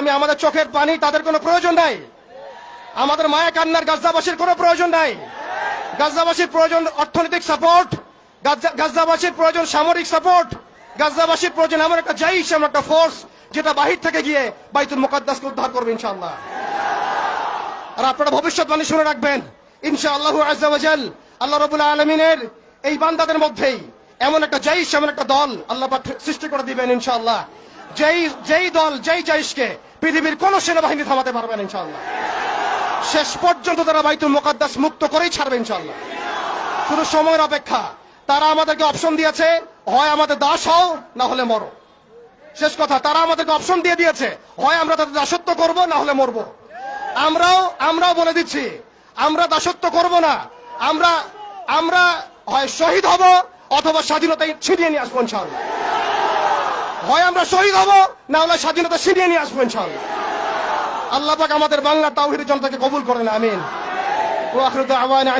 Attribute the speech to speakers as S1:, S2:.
S1: আমি আমাদের চোখের পানি তাদের কোনো প্রয়োজন নাই, আমাদের মায়া কান্নার গাজাবাসীর কোনো প্রয়োজন নাই। গাজাবাসীর প্রয়োজন অর্থনৈতিক সাপোর্ট, গাজাবাসীর প্রয়োজন সামরিক সাপোর্ট, গাজাবাসীর প্রয়োজন এমন একটা জাইশ, এমন একটা ফোর্স যেটা বাহির থেকে গিয়ে বাইতুল মুকাদ্দাসকে উদ্ধার করবে ইনশাআল্লাহ। আর আপনারা ভবিষ্যৎবাণী শুনে রাখবেন, ইনশাআল্লাহু আযজা ওয়া জাল আল্লাহ রাব্বুল আলামিনের এই বান্দাদের মধ্যেই এমন একটা জাইশ, এমন একটা দল আল্লাহ পাক সৃষ্টি করে দিবেন ইনশাআল্লাহ। যেই দল, যেই জাইশকে পৃথিবীর কোন সেনাবাহিনী থামাতে পারবে না ইনশাআল্লাহ। শেষ পর্যন্ত তারা বাইতুল মুকাদ্দাস মুক্ত করেই ছাড়বে ইনশাআল্লাহ। শুধু সময়ের অপেক্ষা। তারা আমাদেরকে অপশন দিয়েছে, হয় আমাদের দাস হও না হলে মরো। শেষ কথা, তারা আমাদেরকে অপশন দিয়ে দিয়েছে, হয় আমরা তাদের দাসত্ব করব না হলে মরবো। আমরাও বলে দিচ্ছি, আমরা দাসত্ব করব না। আমরা হয় শহীদ হব অথবা স্বাধীনতা ছিনিয়ে নিয়ে আসবো ইনশাআল্লাহ। হয় আমরা শহীদ হব না হলে স্বাধীনতা ছিনিয়ে নিয়ে আসবো ইনশাআল্লাহ। আল্লাহ পাক আমাদের বাংলা তাওহীদের জনতাকে কবুল করেন, আমিন। ওয়া আখিরু দাওয়ানা।